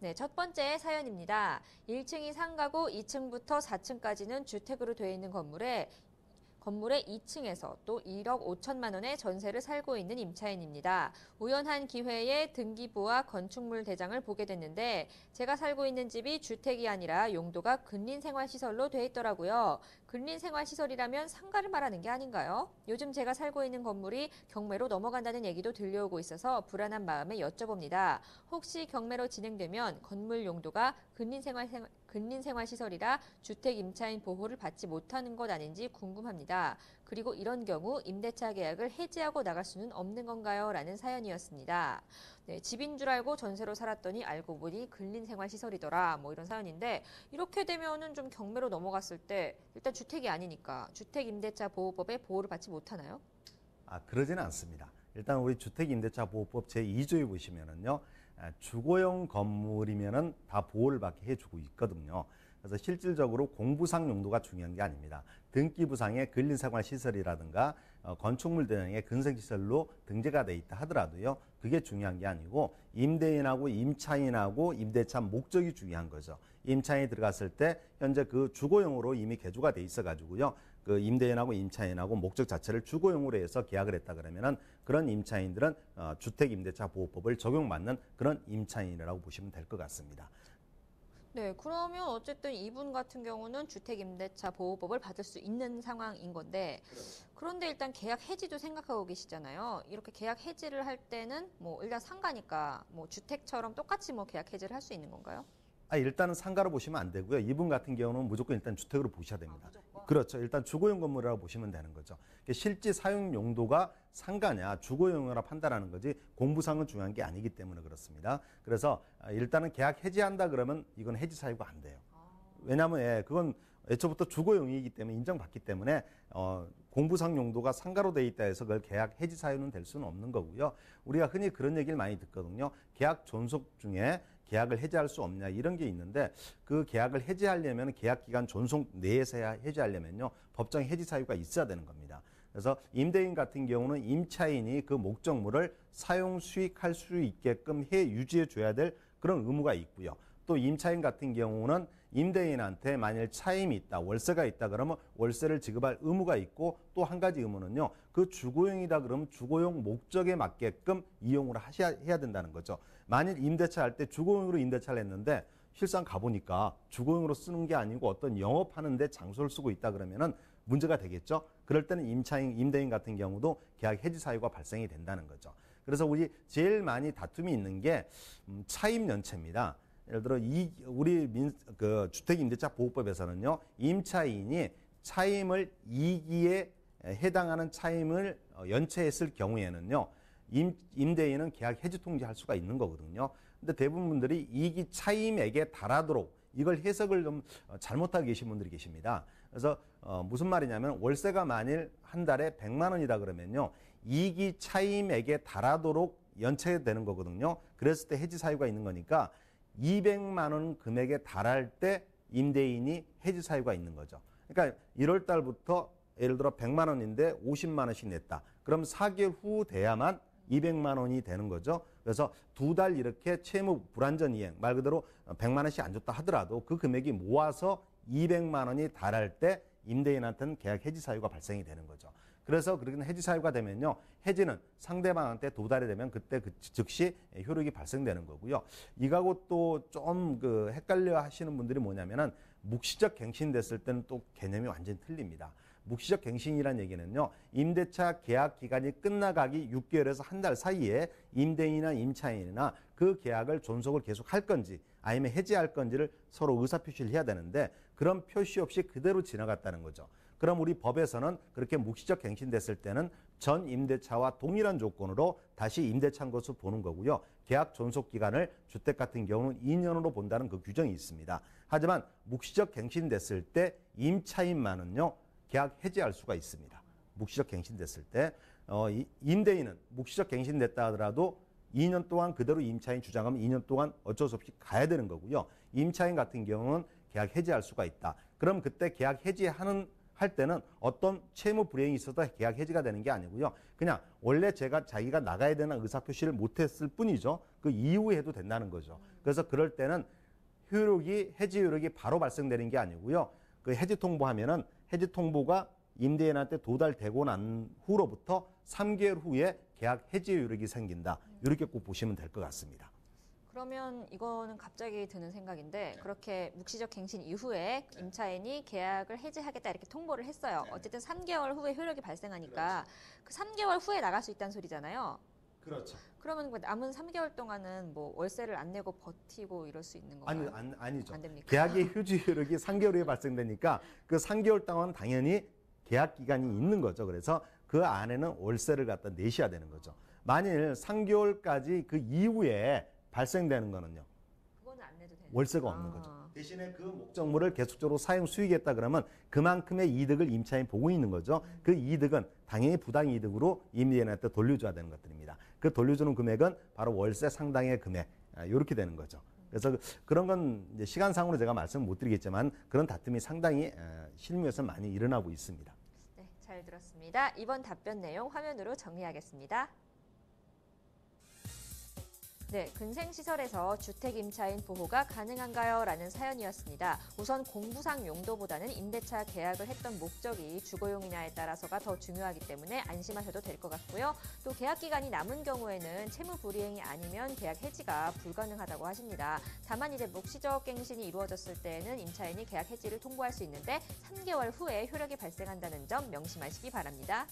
네, 첫 번째 사연입니다. 1층이 상가고 2층부터 4층까지는 주택으로 되어 있는 건물의 2층에서 또 1억 5천만 원의 전세를 살고 있는 임차인입니다. 우연한 기회에 등기부와 건축물 대장을 보게 됐는데 제가 살고 있는 집이 주택이 아니라 용도가 근린생활시설로 돼 있더라고요. 근린생활시설이라면 상가를 말하는 게 아닌가요? 요즘 제가 살고 있는 건물이 경매로 넘어간다는 얘기도 들려오고 있어서 불안한 마음에 여쭤봅니다. 혹시 경매로 진행되면 건물 용도가 근린생활시설이라 주택 임차인 보호를 받지 못하는 것 아닌지 궁금합니다. 그리고 이런 경우 임대차 계약을 해지하고 나갈 수는 없는 건가요? 라는 사연이었습니다. 네, 집인 줄 알고 전세로 살았더니 알고 보니 근린생활시설이더라. 뭐 이런 사연인데 이렇게 되면은 좀 경매로 넘어갔을 때 일단 주택이 아니니까 주택임대차보호법에 보호를 받지 못하나요? 그러지는 않습니다. 일단 우리 주택임대차보호법 제2조에 보시면은요, 주거용 건물이면은 다 보호를 받게 해주고 있거든요. 그래서 실질적으로 공부상 용도가 중요한 게 아닙니다. 등기부상의 근린생활시설이라든가 건축물 대장의 근생시설로 등재가 돼 있다 하더라도요, 그게 중요한 게 아니고 임대인하고 임차인하고 임대차 목적이 중요한 거죠. 임차인이 들어갔을 때 현재 그 주거용으로 이미 개조가 돼 있어 가지고요, 그 임대인하고 임차인하고 목적 자체를 주거용으로 해서 계약을 했다 그러면은 그런 임차인들은 주택임대차보호법을 적용받는 그런 임차인이라고 보시면 될 것 같습니다. 네, 그러면 어쨌든 이분 같은 경우는 주택임대차보호법을 받을 수 있는 상황인 건데, 그런데 일단 계약 해지도 생각하고 계시잖아요. 이렇게 계약 해지를 할 때는 뭐 일단 상가니까 뭐 주택처럼 똑같이 뭐 계약 해지를 할 수 있는 건가요? 일단은 상가로 보시면 안 되고요. 이분 같은 경우는 무조건 일단 주택으로 보셔야 됩니다. 그렇죠. 일단 주거용 건물이라고 보시면 되는 거죠. 실제 사용 용도가 상가냐 주거용이라 판단하는 거지 공부상은 중요한 게 아니기 때문에 그렇습니다. 그래서 일단은 계약 해지한다 그러면 이건 해지 사유가 안 돼요. 왜냐하면 그건 애초부터 주거용이기 때문에 인정받기 때문에 공부상 용도가 상가로 돼 있다 해서 그걸 계약 해지 사유는 될 수는 없는 거고요. 우리가 흔히 그런 얘기를 많이 듣거든요. 계약 존속 중에 계약을 해지할 수 없냐 이런 게 있는데 그 계약을 해지하려면 계약기간 존속 내에서 해지하려면요 법정 해지 사유가 있어야 되는 겁니다. 그래서 임대인 같은 경우는 임차인이 그 목적물을 사용 수익할 수 있게끔 유지해 줘야 될 그런 의무가 있고요. 또 임차인 같은 경우는 임대인한테 만일 차임이 있다, 월세가 있다 그러면 월세를 지급할 의무가 있고 또 한 가지 의무는요. 그 주거용이다 그러면 주거용 목적에 맞게끔 이용을 해야 된다는 거죠. 만일 임대차 할 때 주거용으로 임대차를 했는데 실상 가보니까 주거용으로 쓰는 게 아니고 어떤 영업하는데 장소를 쓰고 있다 그러면은 문제가 되겠죠. 그럴 때는 임대인 같은 경우도 계약 해지 사유가 발생이 된다는 거죠. 그래서 우리 제일 많이 다툼이 있는 게 차임 연체입니다. 예를 들어 우리 주택임대차보호법에서는요 임차인이 차임을 2기에 해당하는 차임을 연체했을 경우에는요 임대인은 계약 해지 통지할 수가 있는 거거든요. 근데 대부분 분들이 2기 차임액에 달하도록 이걸 해석을 좀 잘못하고 계신 분들이 계십니다. 그래서 무슨 말이냐면 월세가 만일 한 달에 100만 원이다 그러면요 2기 차임액에 달하도록 연체되는 거거든요. 그랬을 때 해지 사유가 있는 거니까 200만 원 금액에 달할 때 임대인이 해지 사유가 있는 거죠. 그러니까 1월 달부터 예를 들어 100만 원인데 50만 원씩 냈다. 그럼 4개월 후 돼야만 200만 원이 되는 거죠. 그래서 2달 이렇게 채무 불완전 이행, 말 그대로 100만 원씩 안 줬다 하더라도 그 금액이 모아서 200만 원이 달할 때 임대인한테는 계약 해지 사유가 발생이 되는 거죠. 그래서 그렇게 해지 사유가 되면요. 해지는 상대방한테 도달이 되면 그때 즉시 효력이 발생되는 거고요. 이거하고 또 좀 헷갈려 하시는 분들이 뭐냐면은 묵시적 갱신됐을 때는 또 개념이 완전히 틀립니다. 묵시적 갱신이라는 얘기는요. 임대차 계약 기간이 끝나가기 6개월에서 한 달 사이에 임대인이나 임차인이나 그 계약을 존속을 계속 할 건지 아니면 해지할 건지를 서로 의사표시를 해야 되는데 그런 표시 없이 그대로 지나갔다는 거죠. 그럼 우리 법에서는 그렇게 묵시적 갱신됐을 때는 전 임대차와 동일한 조건으로 다시 임대차인 것으로 보는 거고요. 계약 존속 기간을 주택 같은 경우는 2년으로 본다는 그 규정이 있습니다. 하지만 묵시적 갱신됐을 때 임차인만은요. 계약 해지할 수가 있습니다. 묵시적 갱신됐을 때 임대인은 묵시적 갱신됐다 하더라도 2년 동안 그대로 임차인 주장하면 2년 동안 어쩔 수 없이 가야 되는 거고요. 임차인 같은 경우는 계약 해지할 수가 있다. 그럼 그때 계약 해지할 할 때는 어떤 채무 불이행이 있어도 계약 해지가 되는 게 아니고요. 그냥 원래 자기가 나가야 되는 의사표시를 못했을 뿐이죠. 그 이후에 해도 된다는 거죠. 그래서 그럴 때는 해지 효력이 바로 발생되는 게 아니고요. 그 해지 통보하면은 해지 통보가 임대인한테 도달되고 난 후로부터 3개월 후에 계약 해지 효력이 생긴다. 이렇게 꼭 보시면 될 것 같습니다. 그러면 이거는 갑자기 드는 생각인데 그렇게 묵시적 갱신 이후에 임차인이 계약을 해지하겠다 이렇게 통보를 했어요. 어쨌든 3개월 후에 효력이 발생하니까 그 3개월 후에 나갈 수 있다는 소리잖아요. 그렇죠. 그러면 그 남은 3개월 동안은 뭐 월세를 안 내고 버티고 이럴 수 있는 건가요? 아니죠. 안 됩니까? 계약의 휴지 효력이 3개월 후에 발생되니까 그 3개월 동안 당연히 계약 기간이 있는 거죠. 그래서 그 안에는 월세를 갖다 내셔야 되는 거죠. 만일 3개월까지 그 이후에 발생되는 거는요. 그거는 안 내도 되는 월세가 없는 거죠. 대신에 그 목적물을 계속적으로 사용 수익했다 그러면 그만큼의 이득을 임차인이 보고 있는 거죠. 그 이득은 당연히 부당이득으로 임대인한테 돌려줘야 되는 것들입니다. 그 돌려주는 금액은 바로 월세 상당의 금액 이렇게 되는 거죠. 그래서 그런 건 이제 시간상으로 제가 말씀을 못 드리겠지만 그런 다툼이 상당히 실무에서 많이 일어나고 있습니다. 네, 잘 들었습니다. 이번 답변 내용 화면으로 정리하겠습니다. 네, 근생시설에서 주택 임차인 보호가 가능한가요? 라는 사연이었습니다. 우선 공부상 용도보다는 임대차 계약을 했던 목적이 주거용이냐에 따라서가 더 중요하기 때문에 안심하셔도 될 것 같고요. 또 계약 기간이 남은 경우에는 채무 불이행이 아니면 계약 해지가 불가능하다고 하십니다. 다만 이제 묵시적 갱신이 이루어졌을 때는 임차인이 계약 해지를 통보할 수 있는데 3개월 후에 효력이 발생한다는 점 명심하시기 바랍니다.